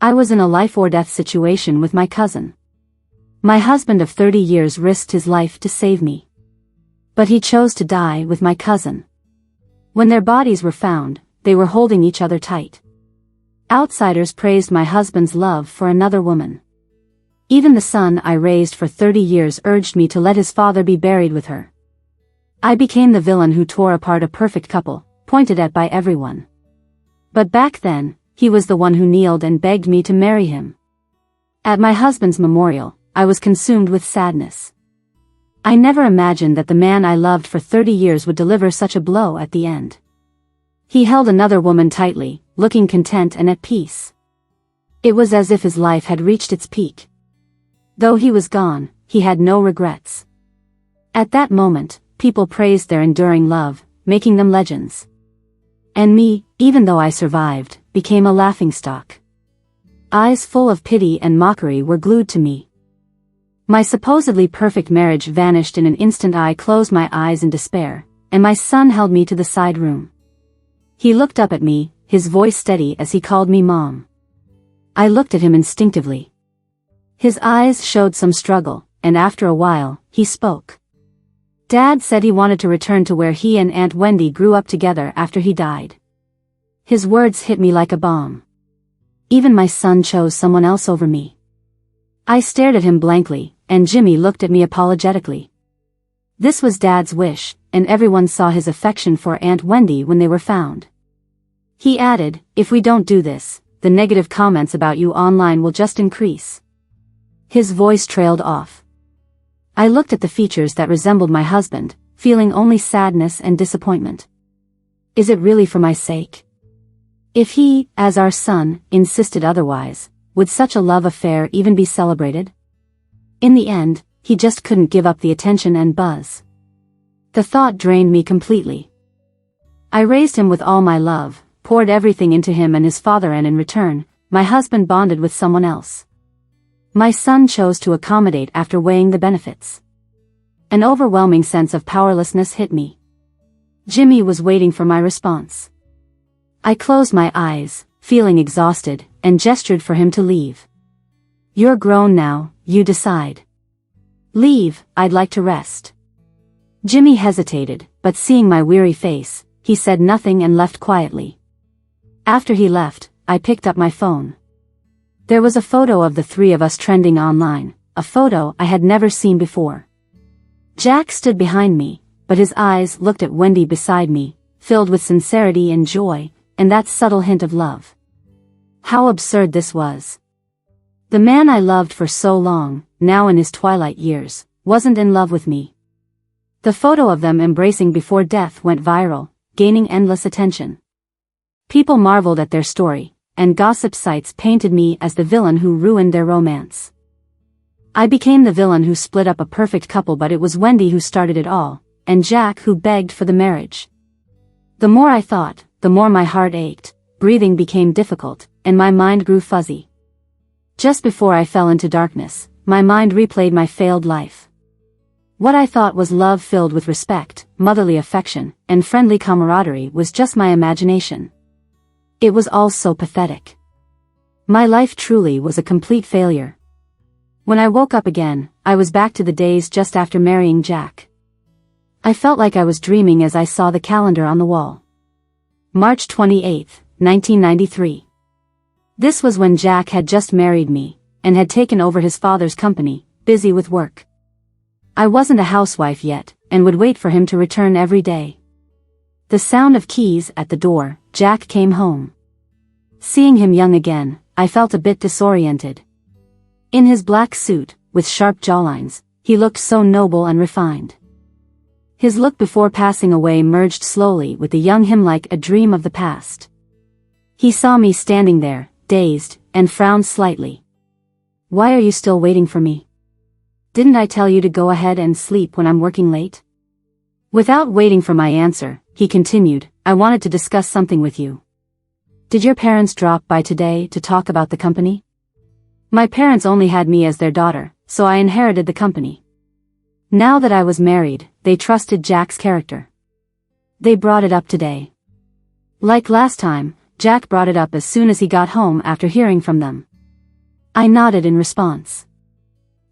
I was in a life-or-death situation with my cousin. My husband of 30 years risked his life to save me. But he chose to die with my cousin. When their bodies were found, they were holding each other tight. Outsiders praised my husband's love for another woman. Even the son I raised for 30 years urged me to let his father be buried with her. I became the villain who tore apart a perfect couple, pointed at by everyone. But back then, he was the one who kneeled and begged me to marry him. At my husband's memorial, I was consumed with sadness. I never imagined that the man I loved for 30 years would deliver such a blow at the end. He held another woman tightly, looking content and at peace. It was as if his life had reached its peak. Though he was gone, he had no regrets. At that moment, people praised their enduring love, making them legends. And me, even though I survived, became a laughingstock. Eyes full of pity and mockery were glued to me. My supposedly perfect marriage vanished in an instant. I closed my eyes in despair, and my son held me to the side room. He looked up at me, his voice steady as he called me Mom. I looked at him instinctively. His eyes showed some struggle, and after a while, he spoke. Dad said he wanted to return to where he and Aunt Wendy grew up together after he died. His words hit me like a bomb. Even my son chose someone else over me. I stared at him blankly, and Jimmy looked at me apologetically. This was Dad's wish, and everyone saw his affection for Aunt Wendy when they were found. He added, "If we don't do this, the negative comments about you online will just increase." His voice trailed off. I looked at the features that resembled my husband, feeling only sadness and disappointment. Is it really for my sake? If he, as our son, insisted otherwise, would such a love affair even be celebrated? In the end, he just couldn't give up the attention and buzz. The thought drained me completely. I raised him with all my love, poured everything into him and his father, and in return, my husband bonded with someone else. My son chose to accommodate after weighing the benefits. An overwhelming sense of powerlessness hit me. Jimmy was waiting for my response. I closed my eyes, feeling exhausted, and gestured for him to leave. "You're grown now, you decide." "Leave, I'd like to rest." Jimmy hesitated, but seeing my weary face, he said nothing and left quietly. After he left, I picked up my phone. There was a photo of the three of us trending online, a photo I had never seen before. Jack stood behind me, but his eyes looked at Wendy beside me, filled with sincerity and joy, and that subtle hint of love. How absurd this was. The man I loved for so long, now in his twilight years, wasn't in love with me. The photo of them embracing before death went viral, gaining endless attention. People marveled at their story, and gossip sites painted me as the villain who ruined their romance. I became the villain who split up a perfect couple, but it was Wendy who started it all, and Jack who begged for the marriage. The more I thought, the more my heart ached, breathing became difficult, and my mind grew fuzzy. Just before I fell into darkness, my mind replayed my failed life. What I thought was love filled with respect, motherly affection, and friendly camaraderie was just my imagination. It was all so pathetic. My life truly was a complete failure. When I woke up again, I was back to the days just after marrying Jack. I felt like I was dreaming as I saw the calendar on the wall. March 28, 1993. This was when Jack had just married me, and had taken over his father's company, busy with work. I wasn't a housewife yet, and would wait for him to return every day. The sound of keys at the door, Jack came home. Seeing him young again, I felt a bit disoriented. In his black suit, with sharp jawlines, he looked so noble and refined. His look before passing away merged slowly with the young him like a dream of the past. He saw me standing there, dazed, and frowned slightly. "Why are you still waiting for me? Didn't I tell you to go ahead and sleep when I'm working late?" Without waiting for my answer, he continued, "I wanted to discuss something with you. Did your parents drop by today to talk about the company?" My parents only had me as their daughter, so I inherited the company. Now that I was married, they trusted Jack's character. They brought it up today. Like last time, Jack brought it up as soon as he got home after hearing from them. I nodded in response.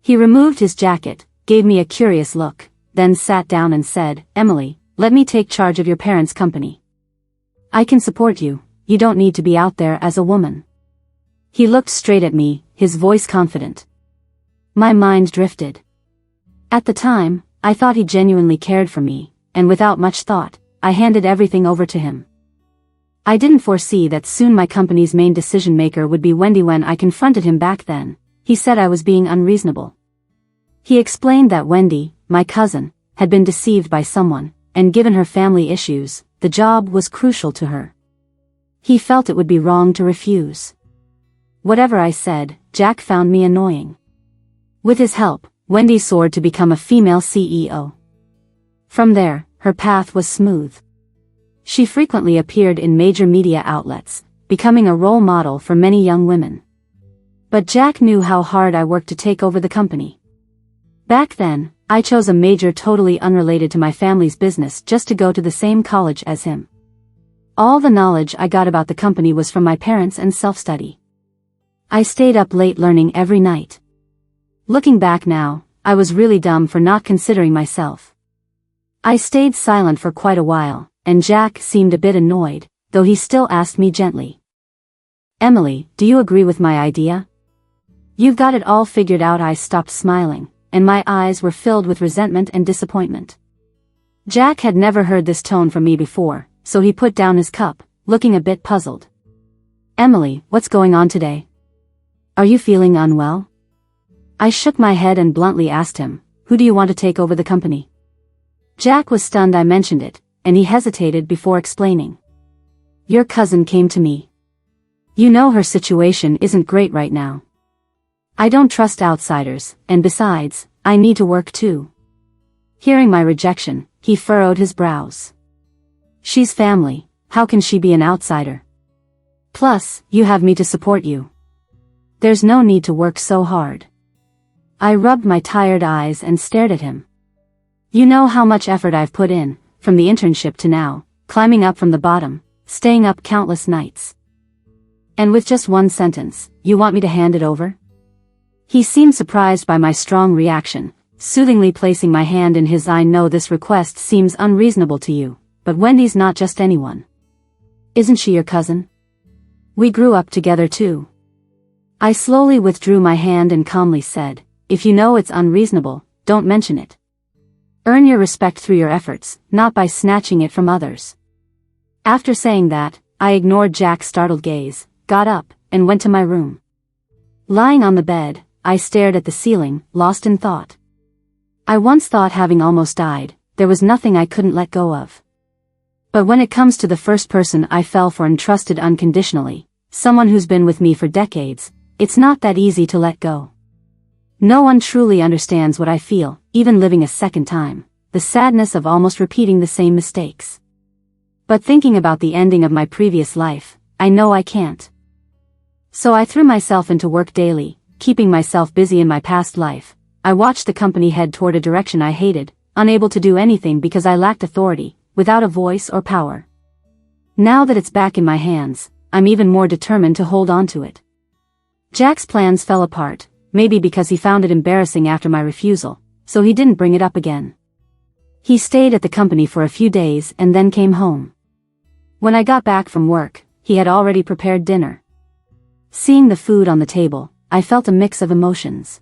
He removed his jacket, gave me a curious look, then sat down and said, "Emily, let me take charge of your parents' company. I can support you, you don't need to be out there as a woman." He looked straight at me, his voice confident. My mind drifted. At the time, I thought he genuinely cared for me, and without much thought, I handed everything over to him. I didn't foresee that soon my company's main decision-maker would be Wendy. When I confronted him back then, he said I was being unreasonable. He explained that Wendy, my cousin, had been deceived by someone, and given her family issues, the job was crucial to her. He felt it would be wrong to refuse. Whatever I said, Jack found me annoying. With his help, Wendy soared to become a female CEO. From there, her path was smooth. She frequently appeared in major media outlets, becoming a role model for many young women. But Jack knew how hard I worked to take over the company. Back then, I chose a major totally unrelated to my family's business just to go to the same college as him. All the knowledge I got about the company was from my parents and self-study. I stayed up late learning every night. Looking back now, I was really dumb for not considering myself. I stayed silent for quite a while, and Jack seemed a bit annoyed, though he still asked me gently. "Emily, do you agree with my idea? You've got it all figured out." I stopped smiling, and my eyes were filled with resentment and disappointment. Jack had never heard this tone from me before, so he put down his cup, looking a bit puzzled. "Emily, what's going on today? Are you feeling unwell?" I shook my head and bluntly asked him, "Who do you want to take over the company?" Jack was stunned I mentioned it, and he hesitated before explaining. "Your cousin came to me. You know her situation isn't great right now. I don't trust outsiders, and besides, I need to work too." Hearing my rejection, he furrowed his brows. "She's family, how can she be an outsider? Plus, you have me to support you. There's no need to work so hard." I rubbed my tired eyes and stared at him. "You know how much effort I've put in, from the internship to now, climbing up from the bottom, staying up countless nights. And with just one sentence, you want me to hand it over?" He seemed surprised by my strong reaction, soothingly placing my hand in his. "I know this request seems unreasonable to you, but Wendy's not just anyone. Isn't she your cousin? We grew up together too." I slowly withdrew my hand and calmly said, "If you know it's unreasonable, don't mention it. Earn your respect through your efforts, not by snatching it from others." After saying that, I ignored Jack's startled gaze, got up, and went to my room. Lying on the bed, I stared at the ceiling, lost in thought. I once thought, having almost died, there was nothing I couldn't let go of. But when it comes to the first person I fell for and trusted unconditionally, someone who's been with me for decades, it's not that easy to let go. No one truly understands what I feel, even living a second time, the sadness of almost repeating the same mistakes. But thinking about the ending of my previous life, I know I can't. So I threw myself into work daily, keeping myself busy in my past life. I watched the company head toward a direction I hated, unable to do anything because I lacked authority, without a voice or power. Now that it's back in my hands, I'm even more determined to hold on to it. Jack's plans fell apart, maybe because he found it embarrassing after my refusal, so he didn't bring it up again. He stayed at the company for a few days and then came home. When I got back from work, he had already prepared dinner. Seeing the food on the table, I felt a mix of emotions.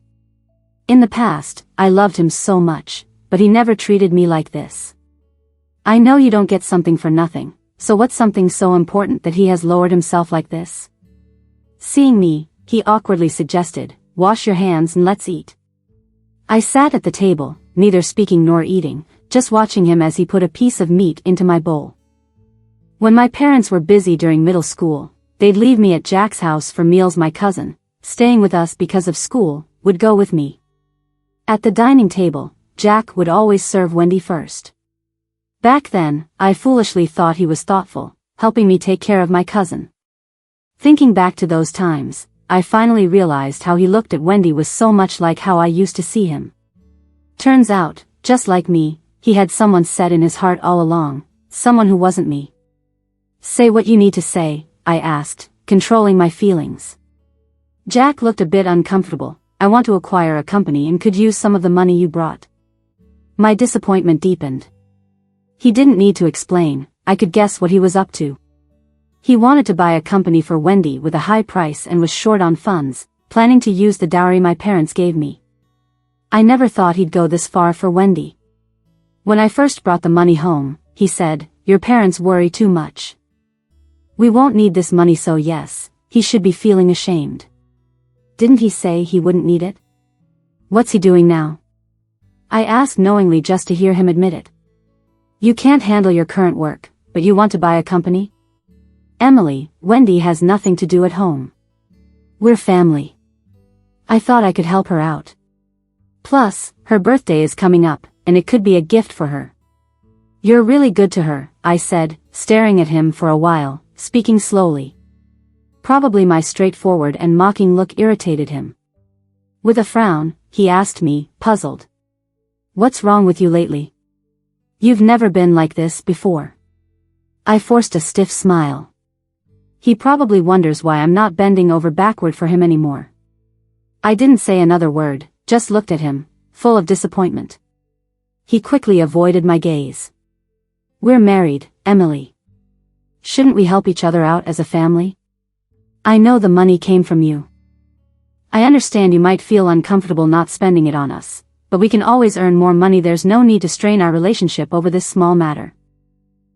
In the past, I loved him so much, but he never treated me like this. I know you don't get something for nothing, so what's something so important that he has lowered himself like this? Seeing me, he awkwardly suggested, "Wash your hands and let's eat." I sat at the table, neither speaking nor eating, just watching him as he put a piece of meat into my bowl. When my parents were busy during middle school, they'd leave me at Jack's house for meals. My cousin, staying with us because of school, would go with me. At the dining table, Jack would always serve Wendy first. Back then, I foolishly thought he was thoughtful, helping me take care of my cousin. Thinking back to those times, I finally realized how he looked at Wendy was so much like how I used to see him. Turns out, just like me, he had someone set in his heart all along, someone who wasn't me. "Say what you need to say," I asked, controlling my feelings. Jack looked a bit uncomfortable. I want to acquire a company and could use some of the money you brought. My disappointment deepened. He didn't need to explain, I could guess what he was up to. He wanted to buy a company for Wendy with a high price and was short on funds, planning to use the dowry my parents gave me. I never thought he'd go this far for Wendy. When I first brought the money home, he said, "Your parents worry too much. We won't need this money, so yes, he should be feeling ashamed. Didn't he say he wouldn't need it? What's he doing now?" I asked knowingly just to hear him admit it. "You can't handle your current work, but you want to buy a company?" "Emily, Wendy has nothing to do at home. We're family. I thought I could help her out. Plus, her birthday is coming up, and it could be a gift for her." "You're really good to her," I said, staring at him for a while, speaking slowly. Probably my straightforward and mocking look irritated him. With a frown, he asked me, puzzled, "What's wrong with you lately? You've never been like this before." I forced a stiff smile. He probably wonders why I'm not bending over backward for him anymore. I didn't say another word, just looked at him, full of disappointment. He quickly avoided my gaze. "We're married, Emily. Shouldn't we help each other out as a family? I know the money came from you. I understand you might feel uncomfortable not spending it on us, but we can always earn more money. There's no need to strain our relationship over this small matter."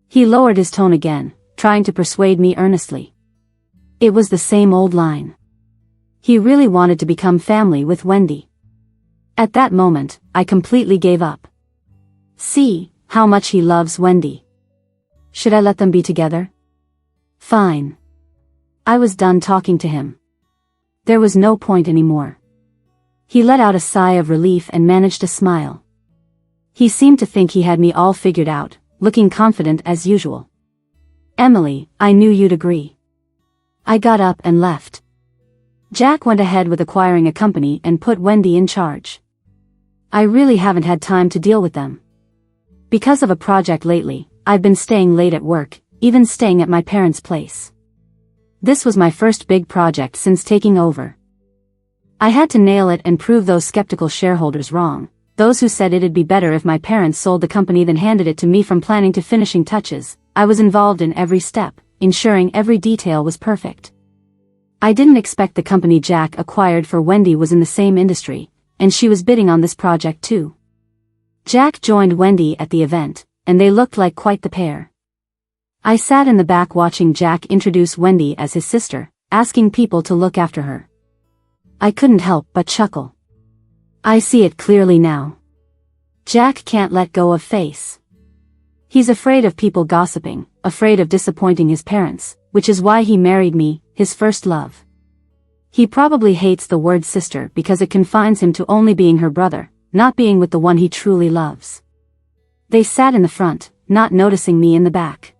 He lowered his tone again, trying to persuade me earnestly. It was the same old line. He really wanted to become family with Wendy. At that moment, I completely gave up. See how much he loves Wendy. Should I let them be together? Fine. I was done talking to him. There was no point anymore. He let out a sigh of relief and managed to smile. He seemed to think he had me all figured out, looking confident as usual. "Emily, I knew you'd agree." I got up and left. Jack went ahead with acquiring a company and put Wendy in charge. I really haven't had time to deal with them. Because of a project lately, I've been staying late at work, even staying at my parents' place. This was my first big project since taking over. I had to nail it and prove those skeptical shareholders wrong, those who said it'd be better if my parents sold the company than handed it to me. From planning to finishing touches, I was involved in every step, ensuring every detail was perfect. I didn't expect the company Jack acquired for Wendy was in the same industry, and she was bidding on this project too. Jack joined Wendy at the event, and they looked like quite the pair. I sat in the back watching Jack introduce Wendy as his sister, asking people to look after her. I couldn't help but chuckle. I see it clearly now. Jack can't let go of Face. He's afraid of people gossiping, afraid of disappointing his parents, which is why he married me, his first love. He probably hates the word sister because it confines him to only being her brother, not being with the one he truly loves. They sat in the front, not noticing me in the back.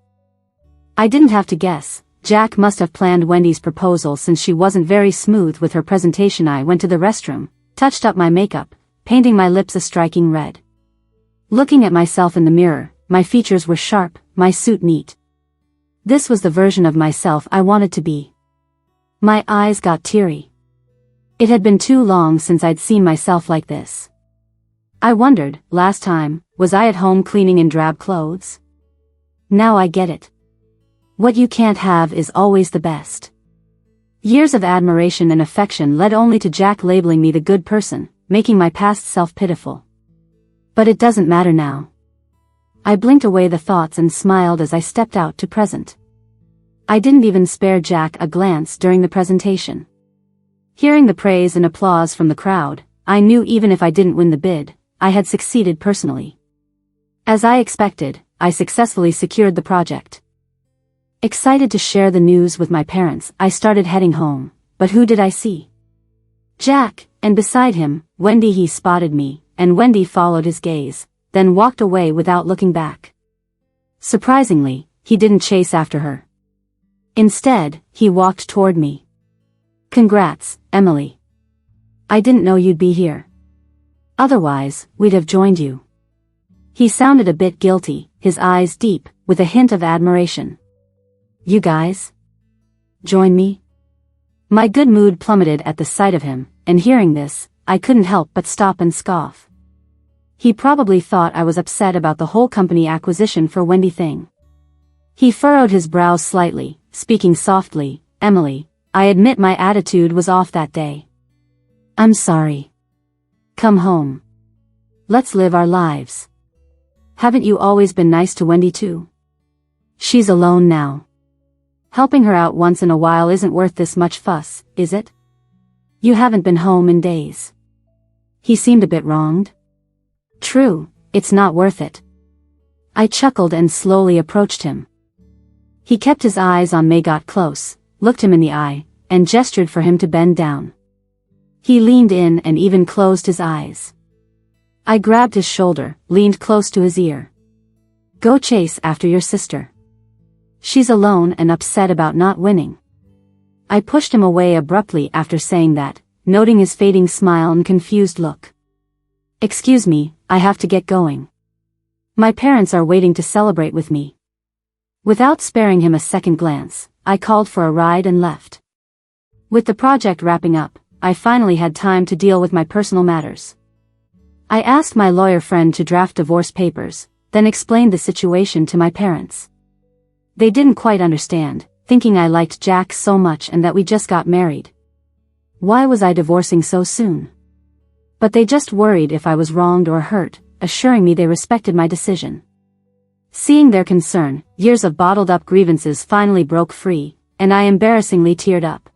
I didn't have to guess. Jack must have planned Wendy's proposal since she wasn't very smooth with her presentation. I went to the restroom, touched up my makeup, painting my lips a striking red. Looking at myself in the mirror, my features were sharp, my suit neat. This was the version of myself I wanted to be. My eyes got teary. It had been too long since I'd seen myself like this. I wondered, last time, was I at home cleaning in drab clothes? Now I get it. What you can't have is always the best. Years of admiration and affection led only to Jack labeling me the good person, making my past self pitiful. But it doesn't matter now. I blinked away the thoughts and smiled as I stepped out to present. I didn't even spare Jack a glance during the presentation. Hearing the praise and applause from the crowd, I knew even if I didn't win the bid, I had succeeded personally. As I expected, I successfully secured the project. Excited to share the news with my parents, I started heading home, but who did I see? Jack, and beside him, Wendy. He spotted me, and Wendy followed his gaze, then walked away without looking back. Surprisingly, he didn't chase after her. Instead, he walked toward me. "Congrats, Emily. I didn't know you'd be here. Otherwise, we'd have joined you." He sounded a bit guilty, his eyes deep, with a hint of admiration. "You guys? Join me?" My good mood plummeted at the sight of him, and hearing this, I couldn't help but stop and scoff. He probably thought I was upset about the whole company acquisition for Wendy thing. He furrowed his brows slightly, speaking softly, "Emily, I admit my attitude was off that day. I'm sorry. Come home. Let's live our lives. Haven't you always been nice to Wendy too? She's alone now. Helping her out once in a while isn't worth this much fuss, is it? You haven't been home in days." He seemed a bit wronged. "True, it's not worth it." I chuckled and slowly approached him. He kept his eyes on me, got close, looked him in the eye, and gestured for him to bend down. He leaned in and even closed his eyes. I grabbed his shoulder, leaned close to his ear. "Go chase after your sister. She's alone and upset about not winning." I pushed him away abruptly after saying that, noting his fading smile and confused look. "Excuse me, I have to get going. My parents are waiting to celebrate with me." Without sparing him a second glance, I called for a ride and left. With the project wrapping up, I finally had time to deal with my personal matters. I asked my lawyer friend to draft divorce papers, then explained the situation to my parents. They didn't quite understand, thinking I liked Jack so much and that we just got married. Why was I divorcing so soon? But they just worried if I was wronged or hurt, assuring me they respected my decision. Seeing their concern, years of bottled-up grievances finally broke free, and I embarrassingly teared up.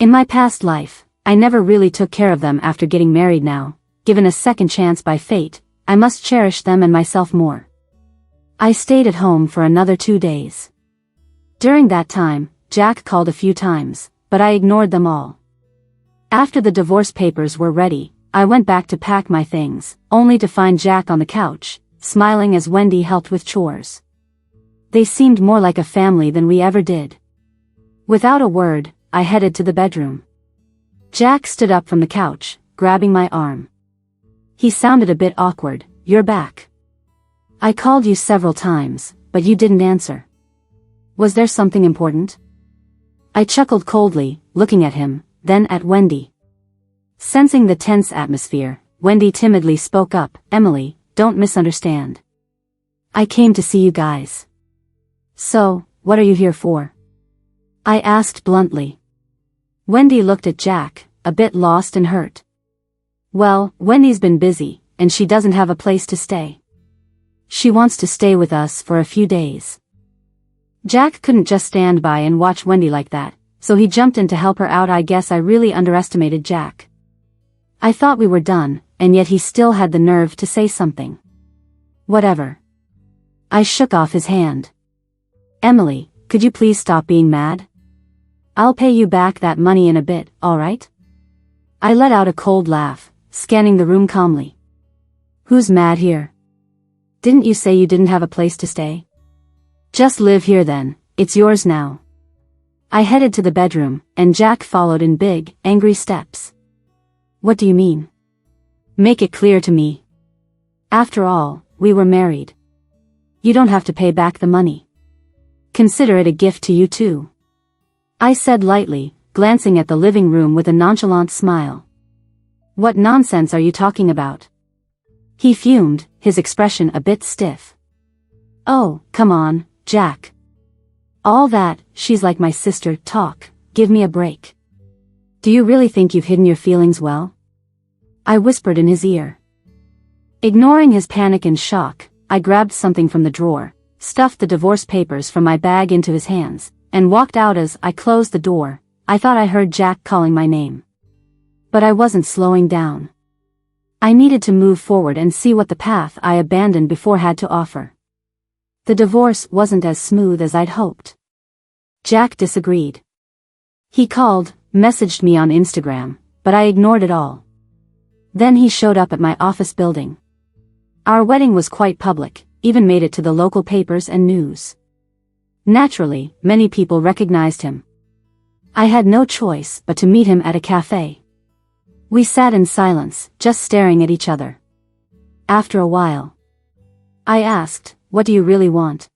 In my past life, I never really took care of them after getting married. Now, given a second chance by fate, I must cherish them and myself more. I stayed at home for another 2 days. During that time, Jack called a few times, but I ignored them all. After the divorce papers were ready, I went back to pack my things, only to find Jack on the couch, smiling as Wendy helped with chores. They seemed more like a family than we ever did. Without a word, I headed to the bedroom. Jack stood up from the couch, grabbing my arm. He sounded a bit awkward. "You're back. I called you several times, but you didn't answer. Was there something important?" I chuckled coldly, looking at him, then at Wendy. Sensing the tense atmosphere, Wendy timidly spoke up, "Emily, don't misunderstand. I came to see you guys." "So, what are you here for?" I asked bluntly. Wendy looked at Jack, a bit lost and hurt. "Well, Wendy's been busy, and she doesn't have a place to stay. She wants to stay with us for a few days." Jack couldn't just stand by and watch Wendy like that, so he jumped in to help her out. I guess I really underestimated Jack. I thought we were done, and yet he still had the nerve to say something. "Whatever." I shook off his hand. "Emily, could you please stop being mad? I'll pay you back that money in a bit, alright?" I let out a cold laugh, scanning the room calmly. "Who's mad here? Didn't you say you didn't have a place to stay? Just live here then, it's yours now." I headed to the bedroom, and Jack followed in big, angry steps. "What do you mean? Make it clear to me. After all, we were married. You don't have to pay back the money. Consider it a gift to you too," I said lightly, glancing at the living room with a nonchalant smile. "What nonsense are you talking about?" He fumed, his expression a bit stiff. "Oh, come on, Jack. All that, she's like my sister, talk, give me a break. Do you really think you've hidden your feelings well?" I whispered in his ear. Ignoring his panic and shock, I grabbed something from the drawer, stuffed the divorce papers from my bag into his hands, and walked out. As I closed the door, I thought I heard Jack calling my name. But I wasn't slowing down. I needed to move forward and see what the path I abandoned before had to offer. The divorce wasn't as smooth as I'd hoped. Jack disagreed. He called, messaged me on Instagram, but I ignored it all. Then he showed up at my office building. Our wedding was quite public, even made it to the local papers and news. Naturally, many people recognized him. I had no choice but to meet him at a cafe. We sat in silence, just staring at each other. After a while, I asked, "What do you really want?"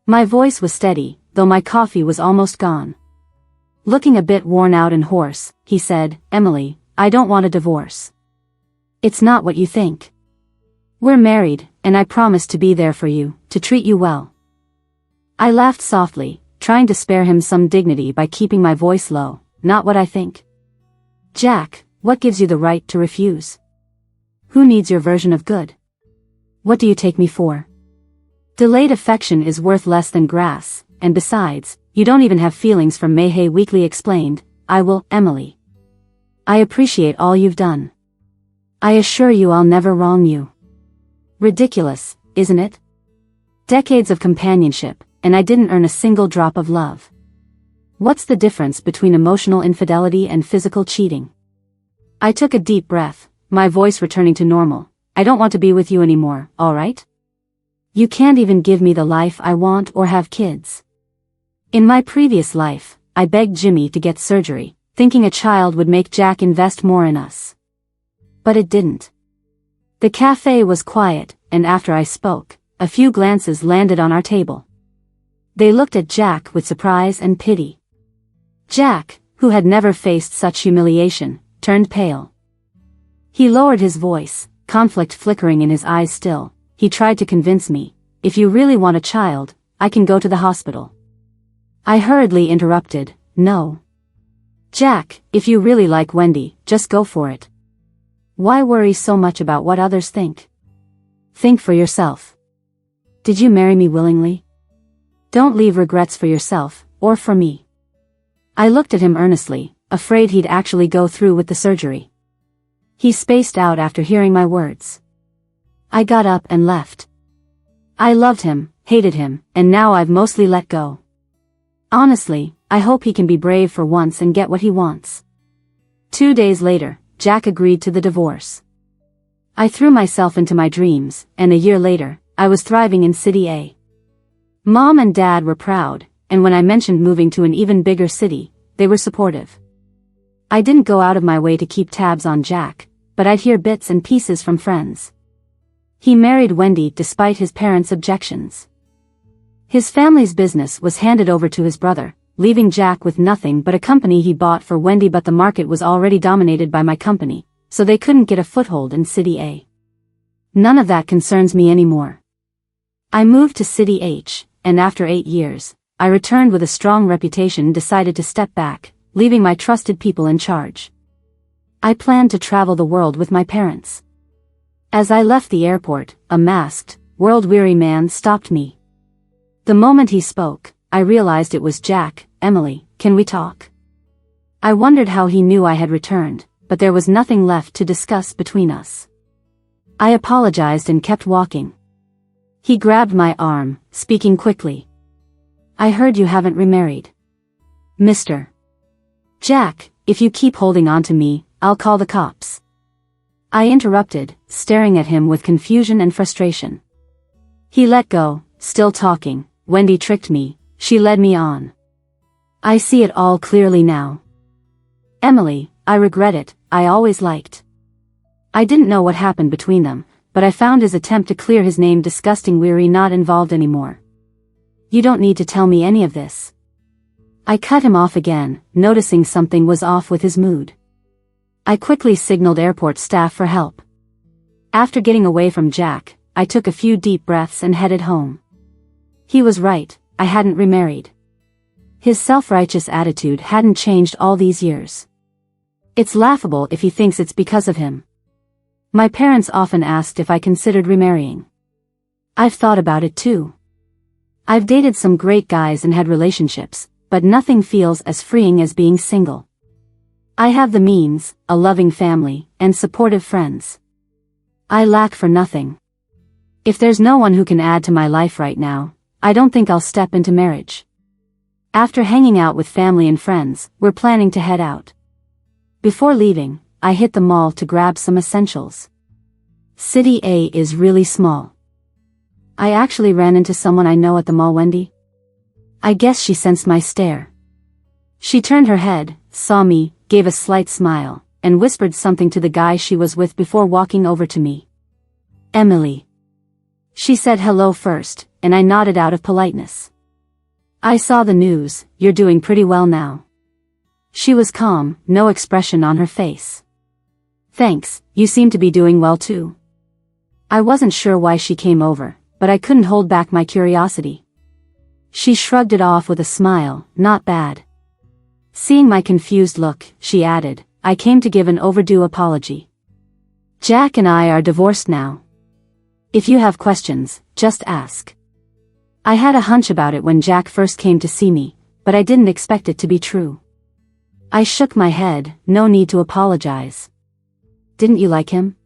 My voice was steady, though my coffee was almost gone. Looking a bit worn out and hoarse, he said, "Emily, I don't want a divorce. It's not what you think. We're married, and I promise to be there for you, to treat you well." I laughed softly, trying to spare him some dignity by keeping my voice low. "Not what I think. Jack, what gives you the right to refuse? Who needs your version of good? What do you take me for? Delayed affection is worth less than grass, and besides, you don't even have feelings for Mayhay Weekly explained. I will, Emily. I appreciate all you've done. I assure you I'll never wrong you." Ridiculous, isn't it? Decades of companionship, and I didn't earn a single drop of love. What's the difference between emotional infidelity and physical cheating? I took a deep breath, my voice returning to normal. "I don't want to be with you anymore, alright? You can't even give me the life I want or have kids. In my previous life, I begged Jimmy to get surgery, thinking a child would make Jack invest more in us. But it didn't." The cafe was quiet, and after I spoke, a few glances landed on our table. They looked at Jack with surprise and pity. Jack, who had never faced such humiliation, turned pale. He lowered his voice, conflict flickering in his eyes still. He tried to convince me, "If you really want a child, I can go to the hospital." I hurriedly interrupted, "No. Jack, if you really like Wendy, just go for it. Why worry so much about what others think? Think for yourself. Did you marry me willingly? Don't leave regrets for yourself, or for me." I looked at him earnestly, afraid he'd actually go through with the surgery. He spaced out after hearing my words. I got up and left. I loved him, hated him, and now I've mostly let go. Honestly, I hope he can be brave for once and get what he wants. 2 days later, Jack agreed to the divorce. I threw myself into my dreams, and a year later, I was thriving in City A. Mom and Dad were proud, and when I mentioned moving to an even bigger city, they were supportive. I didn't go out of my way to keep tabs on Jack, but I'd hear bits and pieces from friends. He married Wendy despite his parents' objections. His family's business was handed over to his brother, leaving Jack with nothing but a company he bought for Wendy, but the market was already dominated by my company, so they couldn't get a foothold in City A. None of that concerns me anymore. I moved to City H, and after 8 years, I returned with a strong reputation and decided to step back, leaving my trusted people in charge. I planned to travel the world with my parents. As I left the airport, a masked, world-weary man stopped me. The moment he spoke, I realized it was Jack. "Emily, can we talk?" I wondered how he knew I had returned, but there was nothing left to discuss between us. I apologized and kept walking. He grabbed my arm, speaking quickly. "I heard you haven't remarried. Mr. Jack, if you keep holding on to me, I'll call the cops." I interrupted, staring at him with confusion and frustration. He let go, still talking. "Wendy tricked me, she led me on. I see it all clearly now. Emily, I regret it, I always liked." I didn't know what happened between them, but I found his attempt to clear his name disgusting. "Weary, not involved anymore. You don't need to tell me any of this." I cut him off again, noticing something was off with his mood. I quickly signaled airport staff for help. After getting away from Jack, I took a few deep breaths and headed home. He was right, I hadn't remarried. His self-righteous attitude hadn't changed all these years. It's laughable if he thinks it's because of him. My parents often asked if I considered remarrying. I've thought about it too. I've dated some great guys and had relationships, but nothing feels as freeing as being single. I have the means, a loving family, and supportive friends. I lack for nothing. If there's no one who can add to my life right now, I don't think I'll step into marriage. After hanging out with family and friends, we're planning to head out. Before leaving, I hit the mall to grab some essentials. City A is really small. I actually ran into someone I know at the mall. "Wendy?" I guess she sensed my stare. She turned her head, saw me, gave a slight smile, and whispered something to the guy she was with before walking over to me. "Emily." She said hello first, and I nodded out of politeness. "I saw the news, you're doing pretty well now." She was calm, no expression on her face. Thanks, you seem to be doing well too. I wasn't sure why she came over, but I couldn't hold back my curiosity. She shrugged it off with a smile, not bad. Seeing my confused look, she added, I came to give an overdue apology. Jack and I are divorced now. If you have questions, just ask. I had a hunch about it when Jack first came to see me, but I didn't expect it to be true. I shook my head, no need to apologize. Didn't you like him?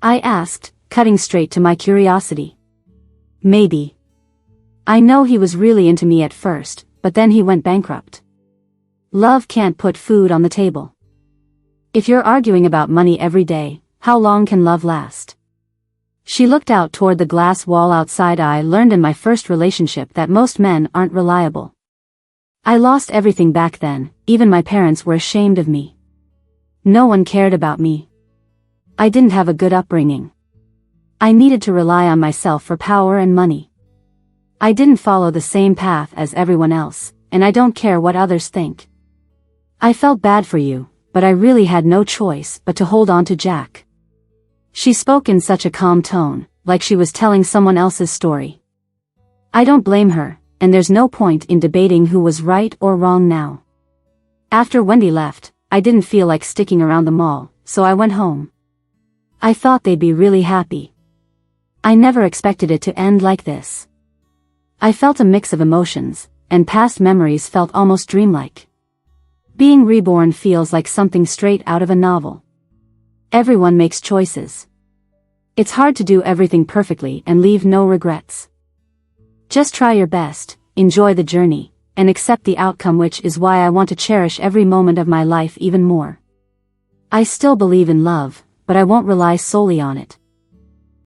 I asked, cutting straight to my curiosity. Maybe. I know he was really into me at first, but then he went bankrupt. Love can't put food on the table. If you're arguing about money every day, how long can love last? She looked out toward the glass wall outside. I learned in my first relationship that most men aren't reliable. I lost everything back then, even my parents were ashamed of me. No one cared about me. I didn't have a good upbringing. I needed to rely on myself for power and money. I didn't follow the same path as everyone else, and I don't care what others think. I felt bad for you, but I really had no choice but to hold on to Jack. She spoke in such a calm tone, like she was telling someone else's story. I don't blame her, and there's no point in debating who was right or wrong now. After Wendy left, I didn't feel like sticking around the mall, so I went home. I thought they'd be really happy. I never expected it to end like this. I felt a mix of emotions, and past memories felt almost dreamlike. Being reborn feels like something straight out of a novel. Everyone makes choices. It's hard to do everything perfectly and leave no regrets. Just try your best, enjoy the journey, and accept the outcome, which is why I want to cherish every moment of my life even more. I still believe in love, but I won't rely solely on it.